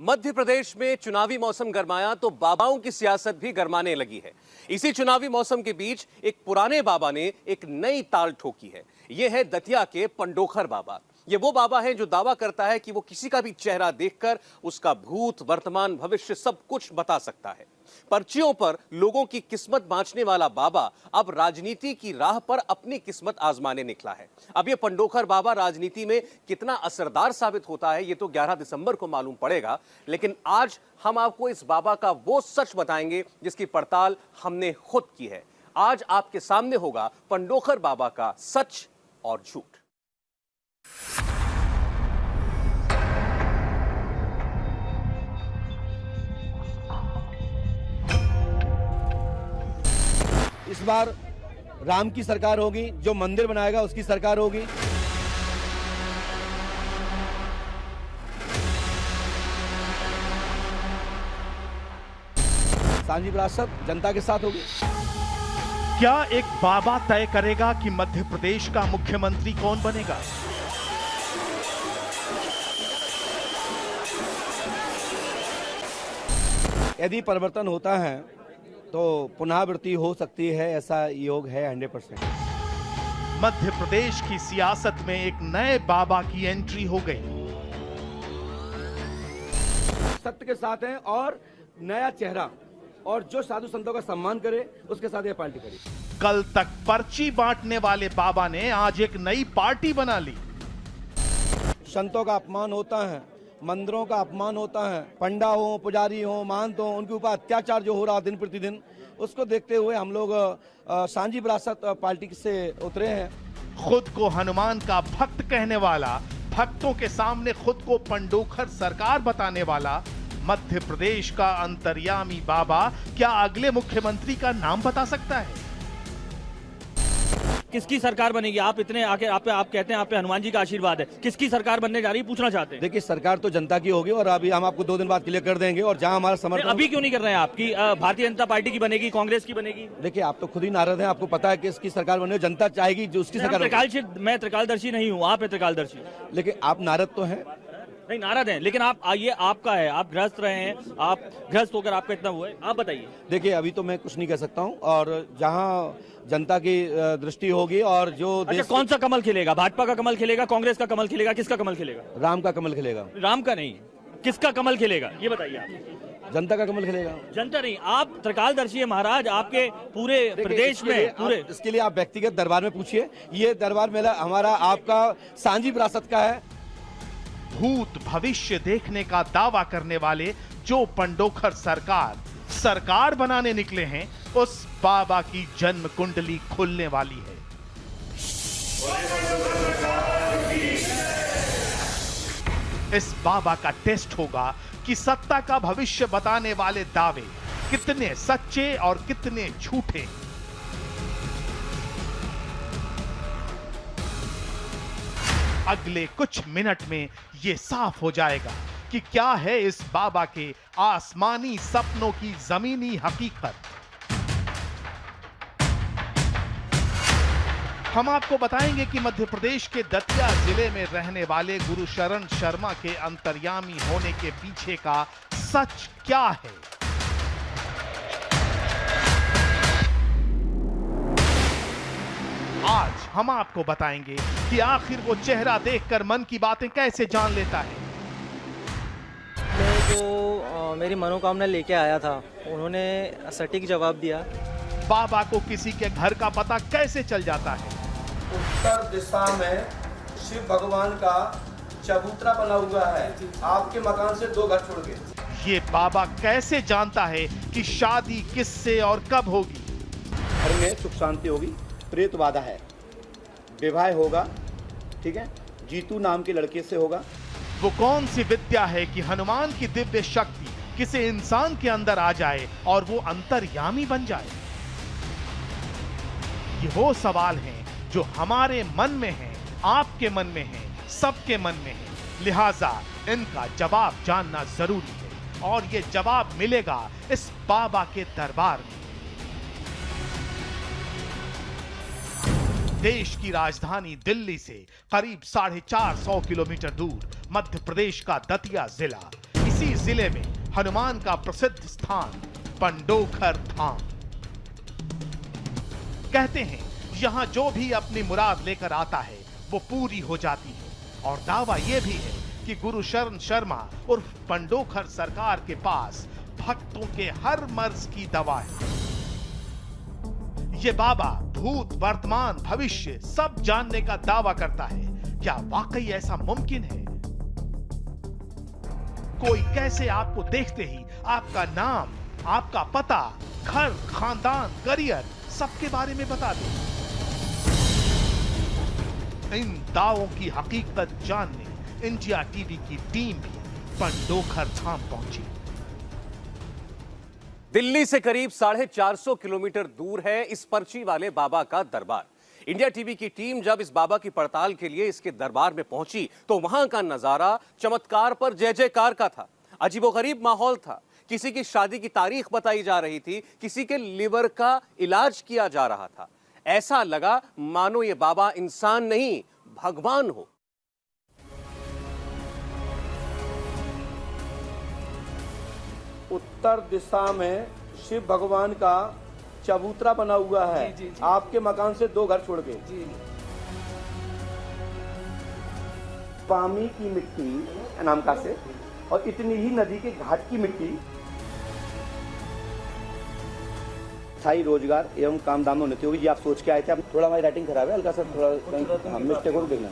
मध्य प्रदेश में चुनावी मौसम गरमाया तो बाबाओं की सियासत भी गरमाने लगी है। इसी चुनावी मौसम के बीच एक पुराने बाबा ने एक नई ताल ठोकी है। यह है दतिया के पंडोखर बाबा। ये वो बाबा है जो दावा करता है कि वो किसी का भी चेहरा देखकर उसका भूत, वर्तमान, भविष्य सब कुछ बता सकता है। पर्चियों पर लोगों की किस्मत बांचने वाला बाबा अब राजनीति की राह पर अपनी किस्मत आजमाने निकला है। अब ये पंडोखर बाबा राजनीति में कितना असरदार साबित होता है ये तो 11 दिसंबर को मालूम पड़ेगा, लेकिन आज हम आपको इस बाबा का वो सच बताएंगे जिसकी पड़ताल हमने खुद की है। आज आपके सामने होगा पंडोखर बाबा का सच और झूठ। इस बार राम की सरकार होगी, जो मंदिर बनाएगा उसकी सरकार होगी। सांझी विरासत जनता के साथ होगी। क्या एक बाबा तय करेगा कि मध्य प्रदेश का मुख्यमंत्री कौन बनेगा? यदि परिवर्तन होता है तो पुनरावृत्ति हो सकती है, ऐसा योग है 100%। मध्य प्रदेश की सियासत में एक नए बाबा की एंट्री हो गई। सत्य के साथ है और नया चेहरा, और जो साधु संतों का सम्मान करे उसके साथ ये पार्टी करी। कल तक पर्ची बांटने वाले बाबा ने आज एक नई पार्टी बना ली। संतों का अपमान होता है, मंदिरों का अपमान होता है, पंडा हो, पुजारी हो, महंत हो, उनके ऊपर अत्याचार जो हो रहा दिन प्रतिदिन, उसको देखते हुए हम लोग सांझी विरासत पार्टी से उतरे हैं। खुद को हनुमान का भक्त कहने वाला, भक्तों के सामने खुद को पंडोखर सरकार बताने वाला मध्य प्रदेश का अंतर्यामी बाबा क्या अगले मुख्यमंत्री का नाम बता सकता है? किसकी सरकार बनेगी? आप इतने आके आप कहते हैं आप पे हनुमान जी का आशीर्वाद है, किसकी सरकार बनने जा रही है पूछना चाहते हैं। देखिए, सरकार तो जनता की होगी और अभी हम आपको 2 दिन बाद क्लियर कर देंगे। और जहां हमारा समर्थन अभी क्यों नहीं कर रहे हैं आपकी? भारतीय जनता पार्टी की बनेगी, कांग्रेस की बनेगी? देखिए, आप तो खुद ही नाराज हैं, आपको पता है कि इसकी सरकार बने, जनता चाहेगी जो उसकी सरकार। मैं त्रिकालदर्शी नहीं हूँ, आप है त्रिकालदर्शी। लेकिन आप नाराज तो हैं। नहीं, नाराज हैं, लेकिन आप ये आपका है, आप गृहस्थ रहे हैं, आप गृहस्थ होकर आपका इतना हुआ है, आप बताइए। देखिए, अभी तो मैं कुछ नहीं कह सकता हूं, और जहां जनता की दृष्टि होगी और जो अच्छा, कौन सा कमल खिलेगा? भाजपा का कमल खिलेगा, कांग्रेस का कमल खिलेगा, किसका कमल खिलेगा? राम का कमल खिलेगा। राम का नहीं, किसका कमल खिलेगा ये बताइए आप। जनता का कमल खिलेगा। जनता नहीं, आप त्रिकालदर्शी है महाराज, आपके पूरे प्रदेश में पूरे। इसके लिए आप व्यक्तिगत दरबार में पूछिए। ये दरबार मेला हमारा आपका सांझी विरासत का है। भूत भविष्य देखने का दावा करने वाले जो पंडोखर सरकार बनाने निकले हैं, उस बाबा की जन्म कुंडली खुलने वाली है। इस बाबा का टेस्ट होगा कि सत्ता का भविष्य बताने वाले दावे कितने सच्चे और कितने झूठे। अगले कुछ मिनट में यह साफ हो जाएगा कि क्या है इस बाबा के आसमानी सपनों की जमीनी हकीकत। हम आपको बताएंगे कि मध्य प्रदेश के दतिया जिले में रहने वाले गुरुशरण शर्मा के अंतर्यामी होने के पीछे का सच क्या है। आज हम आपको बताएंगे कि आखिर वो चेहरा देखकर मन की बातें कैसे जान लेता है। मैं जो मेरी मनोकामना लेके आया था, उन्होंने सटीक जवाब दिया। बाबा को किसी के घर का पता कैसे चल जाता है? उत्तर दिशा में शिव भगवान का चबूतरा बना हुआ है, आपके मकान से 2 घर छोड़ के। ये बाबा कैसे जानता है कि शादी किससे और कब होगी? घर में सुख शांति होगी, प्रेत वादा है, विवाह होगा, ठीक है, जीतू नाम के लड़के से होगा। वो कौन सी विद्या है कि हनुमान की दिव्य शक्ति किसी इंसान के अंदर आ जाए और वो अंतर्यामी बन जाए? ये वो सवाल हैं जो हमारे मन में हैं, आपके मन में हैं, सबके मन में हैं। लिहाजा इनका जवाब जानना जरूरी है, और ये जवाब मिलेगा इस बाबा के दरबार में। देश की राजधानी दिल्ली से करीब 450 किलोमीटर दूर मध्य प्रदेश का दतिया जिला, इसी इसी जिले में हनुमान का प्रसिद्ध स्थान पंडोखर धाम। कहते हैं यहां जो भी अपनी मुराद लेकर आता है वो पूरी हो जाती है, और दावा यह भी है कि गुरुशरण शर्मा उर्फ पंडोखर सरकार के पास भक्तों के हर मर्ज की दवा है। ये बाबा भूत, वर्तमान, भविष्य सब जानने का दावा करता है। क्या वाकई ऐसा मुमकिन है? कोई कैसे आपको देखते ही आपका नाम, आपका पता, घर, खानदान, करियर सबके बारे में बता दे? इन दावों की हकीकत जानने इंडिया टीवी की टीम भी पंडोखर धाम पहुंची। दिल्ली से करीब 450 किलोमीटर दूर है इस पर्ची वाले बाबा का दरबार। इंडिया टीवी की टीम जब इस बाबा की पड़ताल के लिए इसके दरबार में पहुंची तो वहां का नजारा चमत्कार पर जय जयकार का था। अजीबोगरीब माहौल था। किसी की शादी की तारीख बताई जा रही थी, किसी के लिवर का इलाज किया जा रहा था। ऐसा लगा मानो ये बाबा इंसान नहीं भगवान हो। उत्तर दिशा में शिव भगवान का चबूतरा बना हुआ है। जी, जी। आपके मकान से 2 घर छोड़ के। जी। पामी की मिट्टी नामका से और इतनी ही नदी के घाट की मिट्टी स्थायी रोजगार एवं काम दाम में उन्नति होगी। जी आप सोच के आए थे। अब थोड़ा हमारी राइटिंग खराब है, हल्का सा थोड़ा मिस्टेक हो देखना।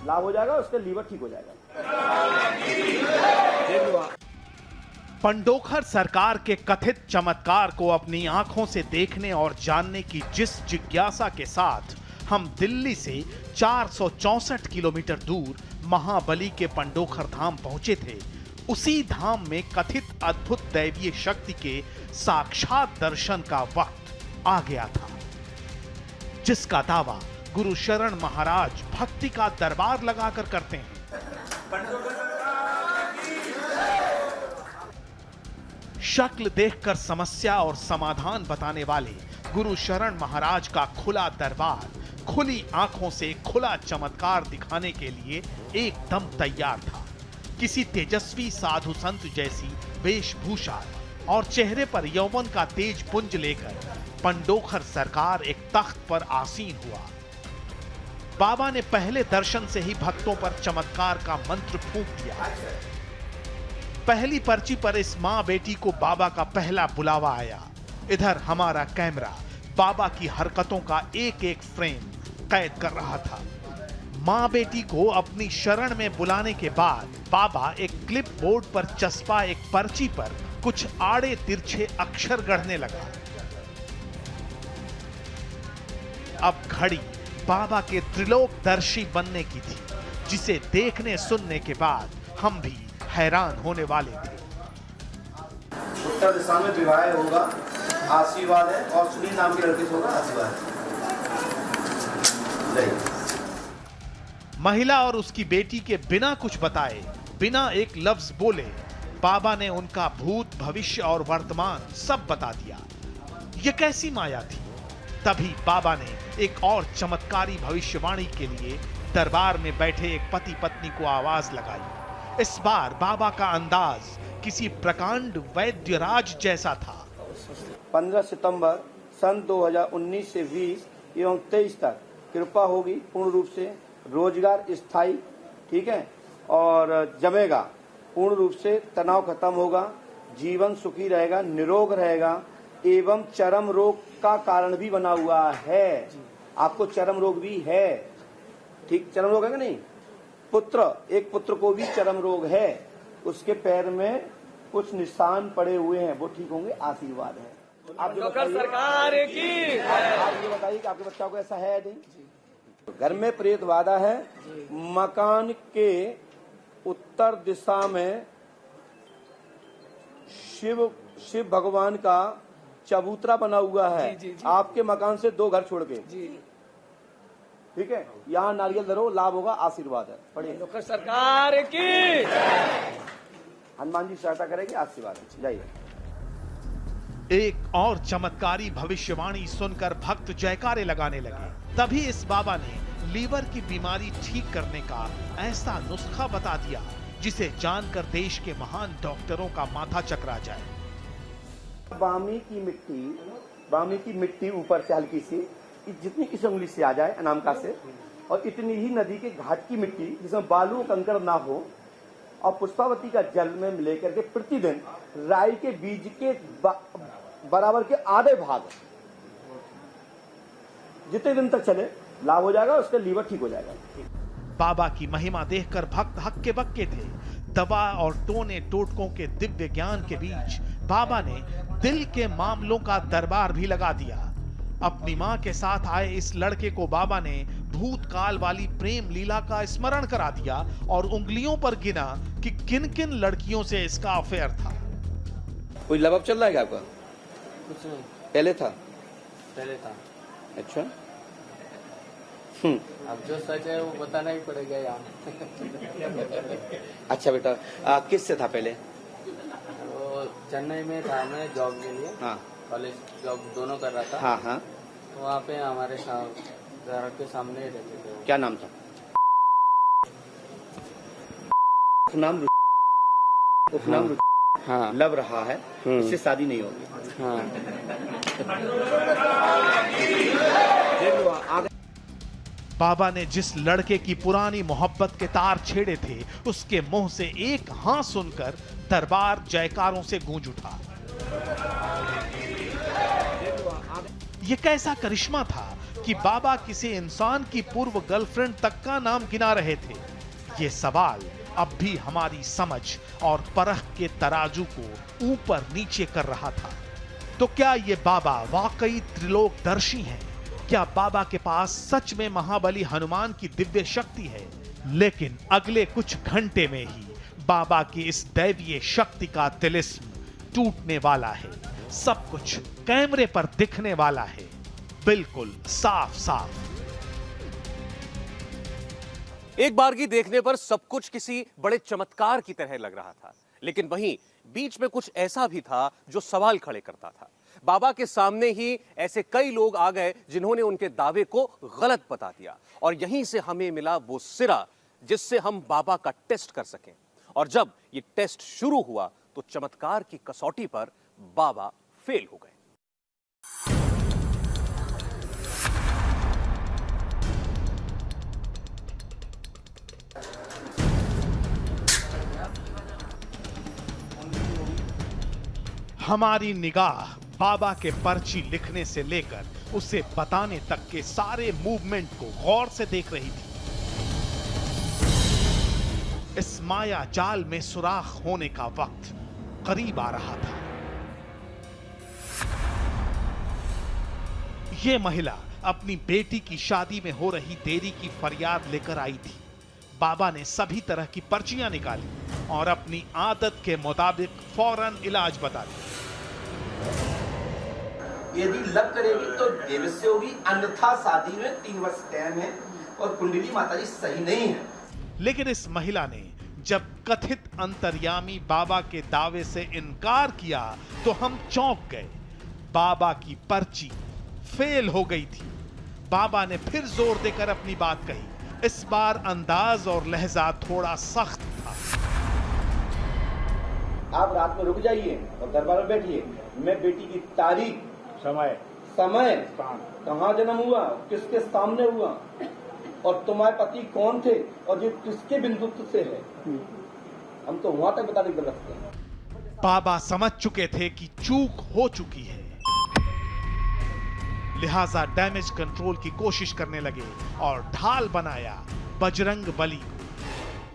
लाभ हो जाएगा, उसका लीवर ठीक हो जाएगा। पंडोखर सरकार के कथित चमत्कार को अपनी आंखों से देखने और जानने की जिस जिज्ञासा के साथ हम दिल्ली से 464 किलोमीटर दूर महाबली के पंडोखर धाम पहुंचे थे, उसी धाम में कथित अद्भुत दैवीय शक्ति के साक्षात दर्शन का वक्त आ गया था, जिसका दावा गुरु शरण महाराज भक्ति का दरबार लगाकर करते हैं। शक्ल देखकर समस्या और समाधान बताने वाले गुरु शरण महाराज का खुला दरबार खुली आंखों से खुला चमत्कार दिखाने के लिए एकदम तैयार था। किसी तेजस्वी साधु संत जैसी वेशभूषा और चेहरे पर यौवन का तेज पुंज लेकर पंडोखर सरकार एक तख्त पर आसीन हुआ। बाबा ने पहले दर्शन से ही भक्तों पर चमत्कार का मंत्र फूंक दिया। पहली पर्ची पर इस मां बेटी को बाबा का पहला बुलावा आया। इधर हमारा कैमरा बाबा की हरकतों का एक एक फ्रेम कैद कर रहा था। मां बेटी को अपनी शरण में बुलाने के बाद बाबा एक क्लिप बोर्ड पर चस्पा एक पर्ची पर कुछ आड़े तिरछे अक्षर गढ़ने लगा। अब घड़ी बाबा के त्रिलोकदर्शी बनने की थी, जिसे देखने सुनने के बाद हम भी हैरान होने वाले थे। उत्तर दिशा में विवाह होगा, आशीर्वाद है, और सुनील नाम के लड़के से होगा आशीर्वाद। महिला और उसकी बेटी के बिना कुछ बताए, बिना एक लफ्ज बोले, बाबा ने उनका भूत, भविष्य और वर्तमान सब बता दिया। यह कैसी माया थी? तभी बाबा ने एक और चमत्कारी भविष्यवाणी के लिए दरबार में बैठे एक पति पत्नी को आवाज लगाई। इस बार बाबा का अंदाज किसी प्रकांड वैद्यराज जैसा था। 15 सितंबर सन 2019 से 20 एवं 23 तक कृपा होगी, पूर्ण रूप से रोजगार स्थायी, ठीक है, और जमेगा, पूर्ण रूप से तनाव खत्म होगा, जीवन सुखी रहेगा, निरोग रहेगा, एवं चर्म रोग का कारण भी बना हुआ है। आपको चर्म रोग भी है, ठीक, चर्म रोग है कि नहीं? एक पुत्र को भी चर्म रोग है, उसके पैर में कुछ निशान पड़े हुए हैं, वो ठीक होंगे, आशीर्वाद है। आप सरकार की आप ये बताइए कि आपके बच्चा को ऐसा है या नहीं? घर में प्रेत वादा है। मकान के उत्तर दिशा में शिव भगवान का चबूतरा बना हुआ है। जी। आपके मकान से 2 घर छोड़ के। जी। ठीक है, यहाँ नारियल धरो, लाभ होगा, आशीर्वाद है। पढ़िए। सरकार की हनुमान जी सहायता करेगी, आशीर्वाद है। जाइए। एक और चमत्कारी भविष्यवाणी सुनकर भक्त जयकारे लगाने लगे। तभी इस बाबा ने लीवर की बीमारी ठीक करने का ऐसा नुस्खा बता दिया जिसे जानकर देश के महान डॉक्टरों का माथा चकरा जाए। बामी की मिट्टी ऊपर से हल्की सी जितनी इस उंगली से आ जाए अनामिका से, और इतनी ही नदी के घाट की मिट्टी जिसमें बालू कंकड़ ना हो, और पुष्पावती का जल में लेकर के प्रतिदिन राई के बीज के बराबर के आधे भाग जितने दिन तक चले लाभ हो जाएगा, उसका लीवर ठीक हो जाएगा। बाबा की महिमा देखकर भक्त हक्के बक्के थे। दवा और टोने टोटकों के दिव्य ज्ञान के बीच बाबा ने दिल के मामलों का दरबार भी लगा दिया। अपनी मां के साथ आए इस लड़के को बाबा ने भूतकाल वाली प्रेम लीला का स्मरण करा दिया और उंगलियों पर गिना कि किन किन लड़कियों से इसका अफेयर था। कोई लव चल रहा है क्या आपका? कुछ नहीं, पहले था। अच्छा, अब जो सच है वो बताना ही पड़ेगा यहाँ। अच्छा बेटा, किससे था पहले? वो चेन्नई में था, मैं जॉब के लिए, हाँ, कॉलेज जॉब दोनों कर रहा था। हाँ हाँ। तो वहाँ पे हमारे घर के सामने ही रहते थे। क्या नाम था? उपनाम हाँ, लव रहा है, इससे शादी नहीं होगी। हाँ। बाबा ने जिस लड़के की पुरानी मोहब्बत के तार छेड़े थे, उसके मुंह से एक हाँ सुनकर दरबार जयकारों से गूंज उठा। यह कैसा करिश्मा था कि बाबा किसी इंसान की पूर्व गर्लफ्रेंड तक का नाम गिना रहे थे। ये सवाल अब भी हमारी समझ और परख के तराजू को ऊपर नीचे कर रहा था। तो क्या ये बाबा वाकई त्रिलोकदर्शी हैं? क्या बाबा के पास सच में महाबली हनुमान की दिव्य शक्ति है? लेकिन अगले कुछ घंटे में ही बाबा की इस दैवीय शक्ति का तिलिस्म टूटने वाला है। सब कुछ कैमरे पर दिखने वाला है, बिल्कुल साफ साफ। एक बारगी देखने पर सब कुछ किसी बड़े चमत्कार की तरह लग रहा था, लेकिन वहीं बीच में कुछ ऐसा भी था जो सवाल खड़े करता था। बाबा के सामने ही ऐसे कई लोग आ गए जिन्होंने उनके दावे को गलत बता दिया, और यहीं से हमें मिला वो सिरा जिससे हम बाबा का टेस्ट कर सकें। और जब ये टेस्ट शुरू हुआ तो चमत्कार की कसौटी पर बाबा फेल हो गए। हमारी निगाह बाबा के पर्ची लिखने से लेकर उसे बताने तक के सारे मूवमेंट को गौर से देख रही थी। इस माया जाल में सुराख होने का वक्त करीब आ रहा था। यह महिला अपनी बेटी की शादी में हो रही देरी की फरियाद लेकर आई थी। बाबा ने सभी तरह की पर्चियां निकाली और अपनी आदत के मुताबिक फौरन इलाज बता दिया। यदि लव करेगी तो देवस्य होगी, अन्यथा शादी में 3 वर्ष टाइम है, और कुंडली माताजी सही नहीं है। लेकिन इस महिला ने जब कथित अंतर्यामी बाबा के दावे से इनकार किया तो हम चौंक गए। बाबा की पर्ची फेल हो गई थी। बाबा ने फिर जोर देकर अपनी बात कही। इस बार अंदाज और लहजा थोड़ा सख्त था। आप रात में रुक जाइए और दरबार में बैठिए। मैं बेटी की तारीख, समय, कहाँ जन्म हुआ, किसके सामने हुआ, और तुम्हारे पति कौन थे, और ये किसके बिंदुत्व से है, हम तो वहां तक बताने के रखते हैं। बाबा समझ चुके थे कि चूक हो चुकी है, लिहाजा डैमेज कंट्रोल की कोशिश करने लगे और ढाल बनाया बजरंग बली को।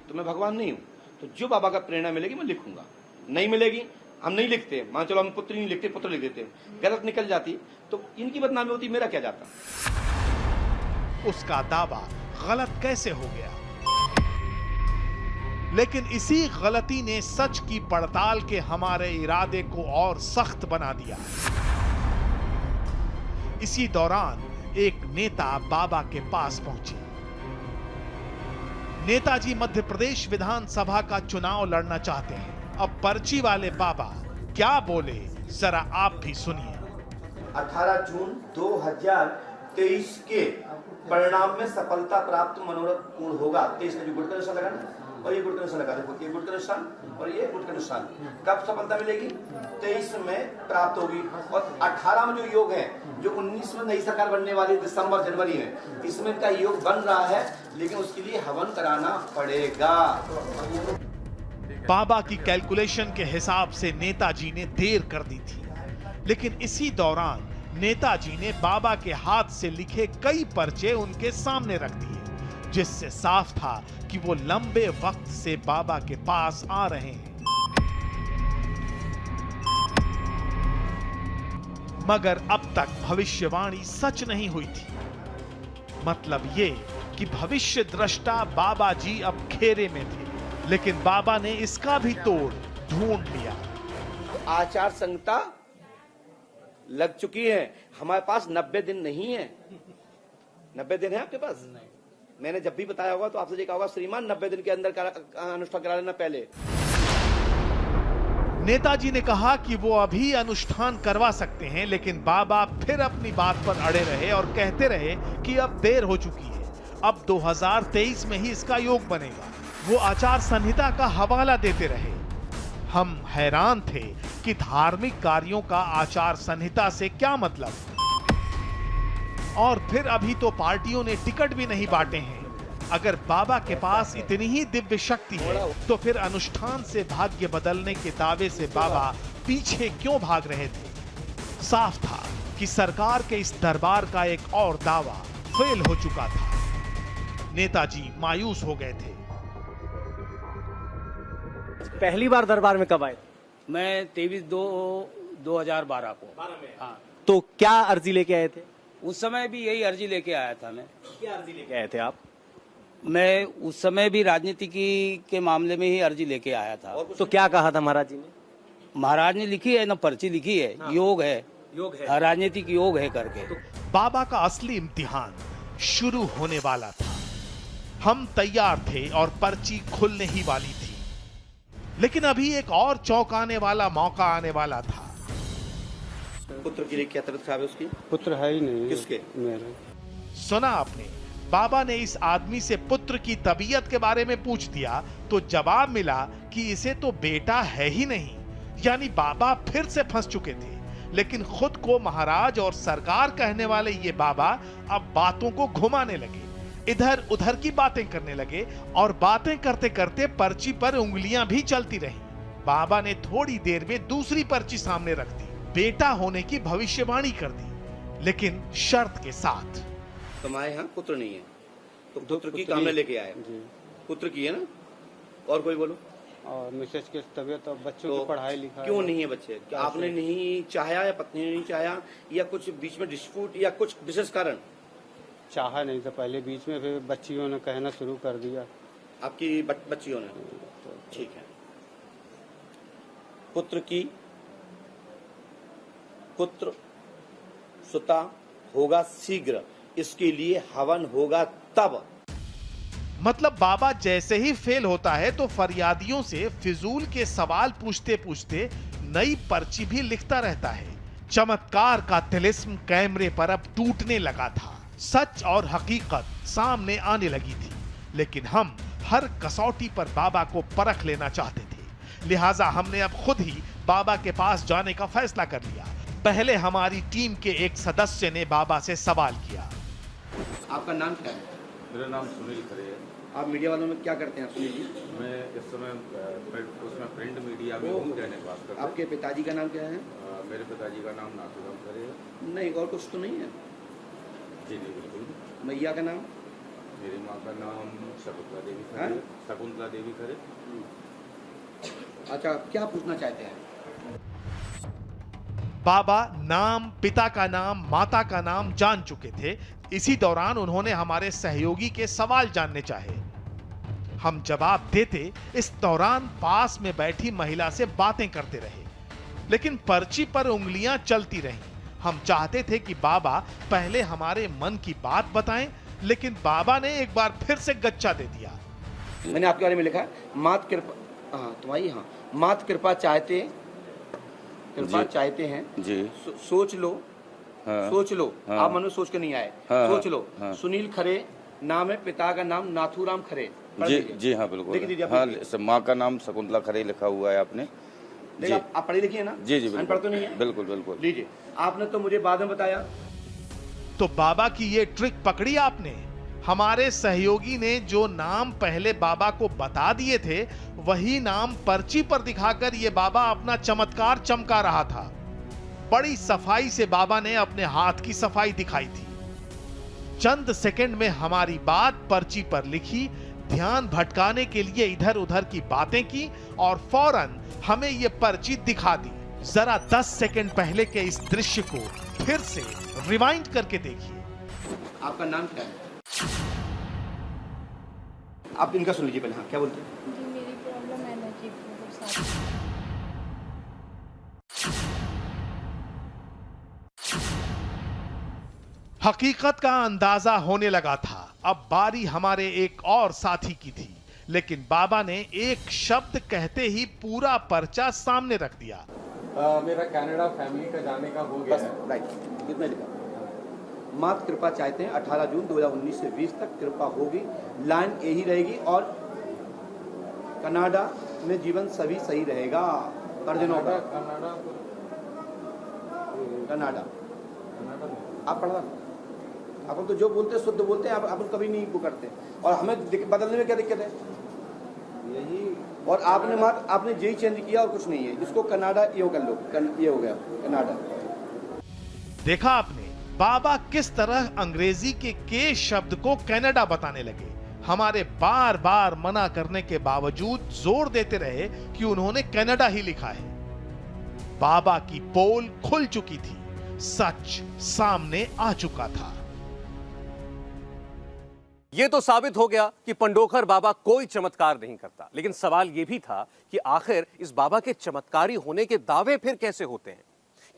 तो मैं भगवान नहीं हूं, तो जो बाबा का प्रेरणा मिलेगी मैं लिखूंगा, नहीं मिलेगी हम नहीं लिखते। मान चलो हम पुत्री नहीं लिखते, पुत्र लिख देते, गलत निकल जाती तो इनकी बदनामी होती, मेरा क्या जाता। उसका दावा गलत कैसे हो गया? लेकिन इसी गलती ने सच की पड़ताल के हमारे इरादे को और सख्त बना दिया। इसी दौरान एक नेता बाबा के पास पहुंचे। नेताजी मध्य प्रदेश विधानसभा का चुनाव लड़ना चाहते हैं। अब पर्ची वाले बाबा क्या बोले, जरा आप भी सुनिए। 18 जून 2023 के परिणाम में सफलता प्राप्त मनोरथ पूर्ण होगा। 23 का जो गुट का निशान लगा ना, और ये गुट का निशान लगा, देखो ये गुट का निशान और ये गुट का निशान, कब सफलता मिलेगी? 23 में प्राप्त होगी। और 18 में जो योग है, जो 19 में नई सरकार बनने वाली दिसंबर जनवरी में, इसमें इनका योग बन रहा है, लेकिन उसके लिए हवन कराना पड़ेगा। बाबा की कैलकुलेशन के हिसाब से नेताजी ने देर कर दी थी, लेकिन इसी दौरान नेताजी ने बाबा के हाथ से लिखे कई पर्चे उनके सामने रख दिए, जिससे साफ था कि वो लंबे वक्त से बाबा के पास आ रहे हैं। मगर अब तक भविष्यवाणी सच नहीं हुई थी। मतलब ये कि भविष्य दृष्टा बाबा जी अब घेरे में थे, लेकिन बाबा ने इसका भी तोड़ ढूंढ लिया। आचार संहिता लग चुकी है, हमारे पास 90 दिन नहीं है। 90 दिन है आपके पास? नहीं। मैंने जब भी बताया होगा तो आपसे देखा होगा, श्रीमान 90 दिन के अंदर अनुष्ठान करा लेना पहले। नेताजी ने कहा कि वो अभी अनुष्ठान करवा सकते हैं, लेकिन बाबा फिर अपनी बात पर अड़े रहे और कहते रहे कि अब देर हो चुकी है, अब 2023 में ही इसका योग बनेगा। वो आचार संहिता का हवाला देते रहे। हम हैरान थे कि धार्मिक कार्यों का आचार संहिता से क्या मतलब, और फिर अभी तो पार्टियों ने टिकट भी नहीं बांटे हैं। अगर बाबा के पास इतनी ही दिव्य शक्ति है तो फिर अनुष्ठान से भाग्य बदलने के दावे से बाबा पीछे क्यों भाग रहे थे? साफ था कि सरकार के इस दरबार का एक और दावा फेल हो चुका था। नेताजी मायूस हो गए थे। पहली बार दरबार में कब आए? मैं 23/2/2012 को। हाँ, तो क्या अर्जी लेके आए थे? उस समय भी यही अर्जी लेके आया था मैं। क्या अर्जी लेके आए थे आप? मैं उस समय भी राजनीति के मामले में ही अर्जी लेके आया था। तो क्या कहा था महाराज जी ने? महाराज ने लिखी है ना, पर्ची लिखी है। हाँ। योग है, राजनीतिक योग है करके। बाबा का असली इम्तिहान शुरू होने वाला था। हम तैयार थे और पर्ची खुलने ही वाली थी, लेकिन अभी एक और चौंकाने वाला मौका आने वाला था। पुत्र के लिए क्या तबीयत खराब है उसकी? पुत्र है ही नहीं। किसके? मेरे। सुना आपने, बाबा ने इस आदमी से पुत्र की तबीयत के बारे में पूछ दिया तो जवाब मिला कि इसे तो बेटा है ही नहीं। यानी बाबा फिर से फंस चुके थे, लेकिन खुद को महाराज और सरकार कहने वाले ये बाबा अब बातों को घुमाने लगे, इधर उधर की बातें करने लगे, और बातें करते करते पर्ची पर उंगलियां भी चलती रहीं। बाबा ने थोड़ी देर में दूसरी पर्ची सामने रख दी, बेटा होने की भविष्यवाणी कर दी, लेकिन शर्त के साथ। तुम्हारे यहाँ पुत्र नहीं है तो पुत्र की कामना लेके आए। पुत्र की है ना, और कोई बोलो। और मिसेज की तबीयत और बच्चों की पढ़ाई लिखाई। क्यों नहीं है बच्चे? क्या आपने नहीं चाहा या पत्नी ने नहीं चाहा, या कुछ बीच में डिस्प्यूट या कुछ विशेष कारण? चाहा नहीं था पहले, बीच में फिर बच्चियों ने कहना शुरू कर दिया। आपकी बच्चियों ने? ठीक है। पुत्र सुता होगा शीघ्र, इसके लिए हवन होगा तब। मतलब बाबा जैसे ही फेल होता है तो फरियादियों से फिजूल के सवाल पूछते पूछते नई पर्ची भी लिखता रहता है। चमत्कार का तिलिस्म कैमरे पर अब टूटने लगा था। सच और हकीकत सामने आने लगी थी, लेकिन हम हर कसौटी पर बाबा को परख लेना चाहते थे। लिहाजा हमने अब खुद ही बाबा के पास जाने का फैसला कर लिया। पहले हमारी टीम के एक सदस्य ने बाबा से सवाल किया। आपका नाम क्या है? मेरा नाम सुनील खरे है। आप मीडिया वालों में क्या करते हैं सुनील जी? मैं इस समय उसमें प्रिंट मीडिया में हूँ, कहने की बात करते हैं। आपके पिताजी का नाम क्या है? मेरे पिताजी का नाम नाथुराम खरे है। नहीं, और कुछ तो नहीं है? जी जी बिल्कुल। मैया का नाम? मेरी माँ का नाम शकुंतला देवी खरे है। शकुंतला देवी खरे। अच्छा, क्या पूछना चाहते हैं? बाबा नाम, पिता का नाम, माता का नाम जान चुके थे। इसी दौरान उन्होंने हमारे सहयोगी के सवाल जानने चाहे। हम जवाब देते, इस दौरान पास में बैठी महिला से बातें करते रहे, लेकिन पर्ची पर उंगलियां चलती रहीं। हम चाहते थे कि बाबा पहले हमारे मन की बात बताएं, लेकिन बाबा ने एक बार फिर से गच्चा दे दिया। मैंने आपके बारे में लिखा, मात कृपा, हाँ तुम्हारी, हाँ, मात कृपा चाहते हैं जी। जी। सोच लो हाँ। सोच लो, हाँ। आप मन में सोच के नहीं आए, हाँ। सोच लो। हाँ। सुनील खरे नाम है, पिता का नाम नाथूराम खरे। पढ़ जी लीजिए। जी हाँ बिल्कुल। लिख दीजिए आप, हाँ, लिख माँ का नाम शकुंतला खरे लिखा हुआ है आपने। देखिए, आप पढ़ी लिखी है ना? जी जी बिल्कुल। अनपढ़ तो नहीं है? बिल्कुल बिल्कुल। लीजिए, आपने तो मुझे बाद में बताया। तो बाबा की ये ट्रिक पकड़ी आपने। हमारे सहयोगी ने जो नाम पहले बाबा को बता दिए थे, वही नाम पर्ची पर दिखाकर ये बाबा अपना चमत्कार चमका रहा था। बड़ी सफाई से बाबा ने अपने हाथ की सफाई दिखाई थी। चंद सेकंड में हमारी बात पर्ची पर लिखी, ध्यान भटकाने के लिए इधर उधर की बातें की और फौरन हमें ये पर्ची दिखा दी। जरा 10 सेकंड पहले के इस दृश्य को फिर से रिवाइंड करके देखिए। आपका नाम क्या है? आप इनका सुन लीजिए पहले। हाँ, क्या बोलते हैं? जी मेरी प्रॉब्लम है ना कि बहुत सारी। हकीकत का अंदाजा होने लगा था। अब बारी हमारे एक और साथी की थी, लेकिन बाबा ने एक शब्द कहते ही पूरा पर्चा सामने रख दिया। मेरा कनाडा फैमिली का जाने का हो गया है। राइट, कितना लिखा? मात्र कृपा चाहते हैं 18 जून 2019 से 20 तक कृपा होगी, लाइन यही रहेगी और कनाडा में जीवन सभी सही रहेगा। अर्जुनों का कनाडा आप पढ़ा, अपन तो जो बोलते हैं शुद्ध बोलते हैं, अपन कभी नहीं वो करते, और हमें बदलने में क्या दिक्कत है? यही। और आपने जेई चेंज किया और कुछ नहीं है। इसको कनाडा ये कर लो, ये हो गया कनाडा। देखा आपने बाबा किस तरह अंग्रेजी के शब्द को कनाडा बताने लगे। हमारे बार बार मना करने के बावजूद जोर देते रहे कि उन्होंने कनाडा ही लिखा है। बाबा की पोल खुल चुकी थी, सच सामने आ चुका था। यह तो साबित हो गया कि पंडोखर बाबा कोई चमत्कार नहीं करता, लेकिन सवाल यह भी था कि आखिर इस बाबा के चमत्कारी होने के दावे फिर कैसे होते हैं?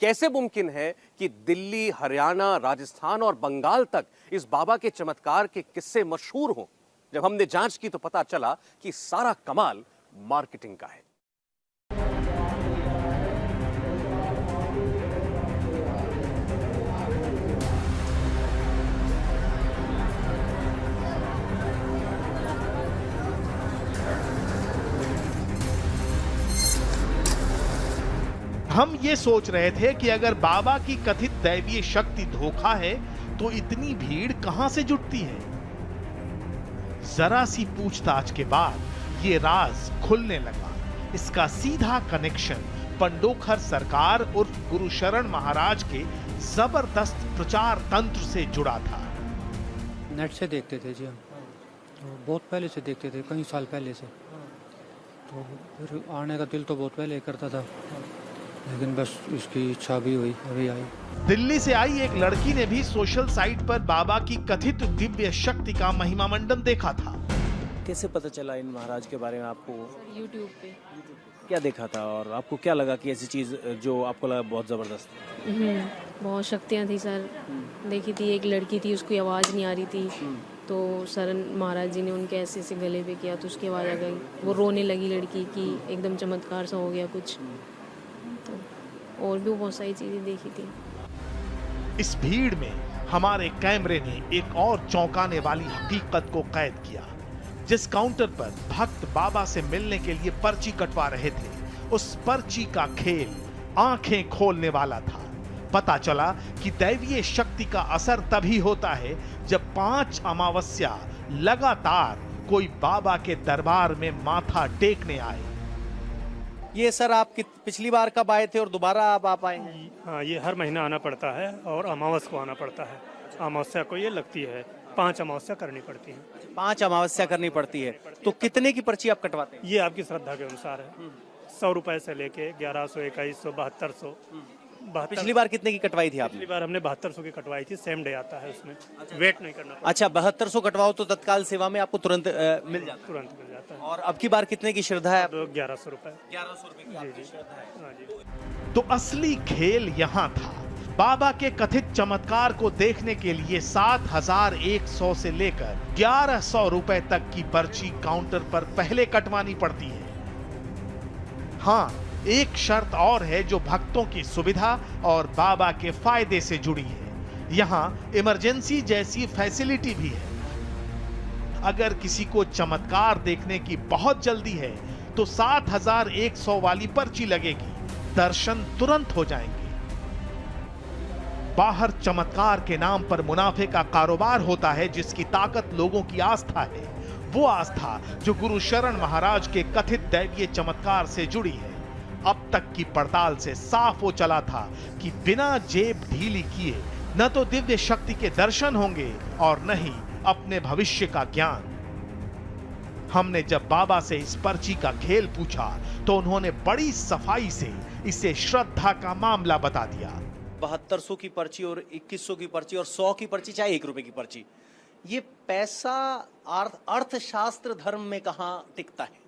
कैसे मुमकिन है कि दिल्ली, हरियाणा, राजस्थान और बंगाल तक इस बाबा के चमत्कार के किस्से मशहूर हों? जब हमने जांच की तो पता चला कि सारा कमाल मार्केटिंग का है। हम ये सोच रहे थे कि अगर बाबा की कथित दैवीय शक्ति धोखा है तो इतनी भीड़ कहां से जुटती है। जरा सी पूछताछ के बाद ये राज खुलने लगा। इसका सीधा कनेक्शन पंडोखर सरकार उर्फ गुरुशरण महाराज के जबरदस्त प्रचार तंत्र से जुड़ा था। नेट से देखते थे जी हम, तो बहुत पहले से देखते थे, कई साल पहले से। तो फिर आने का दिल तो बहुत पहले करता था, लेकिन बस इसकी इच्छा भी हुई, अभी आई। दिल्ली से आई एक लड़की ने भी सोशल साइट पर बाबा की कथित दिव्य शक्ति का महिमा मंडन देखा था। कैसे पता चला इन महाराज के बारे में आपको? यूट्यूब पे। क्या देखा था और आपको क्या लगा कि ऐसी चीज जो आपको लगा बहुत जबरदस्त? बहुत शक्तियाँ थी सर। देखी थी, एक लड़की थी, उसकी आवाज़ नहीं आ रही थी, तो सरन महाराज जी ने उनके ऐसे ऐसे गले पे किया तो उसकी आवाज़ आ गई। वो रोने लगी लड़की की, एकदम चमत्कार सा हो गया कुछ। तो और भी बहुत सारी चीज़ें देखी थी। इस भीड़ में हमारे कैमरे ने एक और चौंकाने वाली हकीकत को कैद किया। जिस काउंटर पर भक्त बाबा से मिलने के लिए पर्ची कटवा रहे थे, उस पर्ची का खेल आंखें खोलने वाला था। पता चला कि दैवीय शक्ति का असर तभी होता है जब 5 अमावस्या लगातार कोई बाबा के दरबार में माथा टेकने आए। ये सर आप पिछली बार कब आए थे और दोबारा आप आए हैं? हाँ, ये हर महीना आना पड़ता है और अमावस को आना पड़ता है। अमावस्या को ये लगती है, 5 अमावस्या करनी पड़ती है। 5 अमावस्या करनी पड़ती है। तो कितने की पर्ची आप कटवाते हैं? ये आपकी श्रद्धा के अनुसार है। 100 रुपए से लेके 1100, 2100, 7200। पिछली बार कितने की कटवाई थी आपने? पिछली बार हमने 7200 की कटवाई थी। सेम डे आता है उसमें, वेट नहीं करना पड़ता। अच्छा, 7200 कटवाओ तो तत्काल सेवा में आपको तुरंत मिल जाता है? तुरंत मिल जाता है। और अब की बार कितने की श्रद्धा है? 1100 रुपए। 1100 रुपए की आपकी श्रद्धा है। हाँ जी। तो असली खेल यहां था। बाबा के कथित चमत्कार को देखने के लिए 7100 से लेकर 1100 रुपए तक की पर्ची काउंटर पर पहले कटवानी पड़ती है। हाँ, एक शर्त और है जो भक्तों की सुविधा और बाबा के फायदे से जुड़ी है। यहाँ इमरजेंसी जैसी फैसिलिटी भी है। अगर किसी को चमत्कार देखने की बहुत जल्दी है तो 7100 वाली पर्ची लगेगी, दर्शन तुरंत हो जाएंगे। बाहर चमत्कार के नाम पर मुनाफे का कारोबार होता है, जिसकी ताकत लोगों की आस्था है। वो आस्था जो गुरु शरण महाराज के कथित दैवीय चमत्कार से जुड़ी है। अब तक की पड़ताल से साफ हो चला था कि बिना जेब ढीली किए न तो दिव्य शक्ति के दर्शन होंगे और न ही अपने भविष्य का ज्ञान। हमने जब बाबा से इस पर्ची का खेल पूछा तो उन्होंने बड़ी सफाई से इसे श्रद्धा का मामला बता दिया। 7200 की पर्ची और 2100 की पर्ची और 100 की पर्ची, चाहे 1 रुपए की पर्ची, ये पैसा अर्थशास्त्र धर्म में कहाँ टिकता है?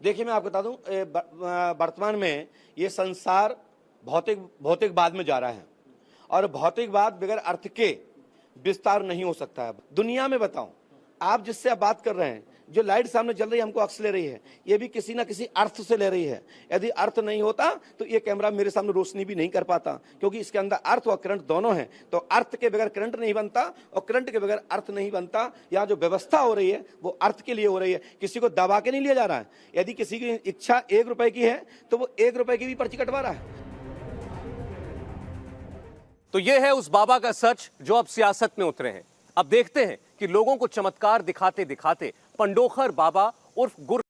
देखिए, मैं आपको बता दूं, वर्तमान में ये संसार भौतिकवाद में जा रहा है और भौतिकवाद बगैर अर्थ के विस्तार नहीं हो सकता है। दुनिया में बताऊं, आप जिससे आप बात कर रहे हैं, जो लाइट सामने जल रही है, हमको अक्स ले रही है, ये भी किसी ना किसी अर्थ से ले रही है। यदि अर्थ नहीं होता तो ये कैमरा मेरे सामने रोशनी भी नहीं कर पाता, क्योंकि इसके अंदर अर्थ और करंट दोनों हैं। तो अर्थ के बगैर करंट नहीं बनता और करंट के बगैर अर्थ नहीं बनता। यहाँ जो व्यवस्था हो रही है वो अर्थ के लिए हो रही है, किसी को दबा के नहीं लिया जा रहा है। यदि किसी की इच्छा 1 रुपए की है तो वो 1 रुपए की भी पर्ची कटवा रहा है। तो यह है उस बाबा का सच जो अब सियासत में उतरे हैं। अब देखते हैं कि लोगों को चमत्कार दिखाते दिखाते पंडोखर बाबा उर्फ गुर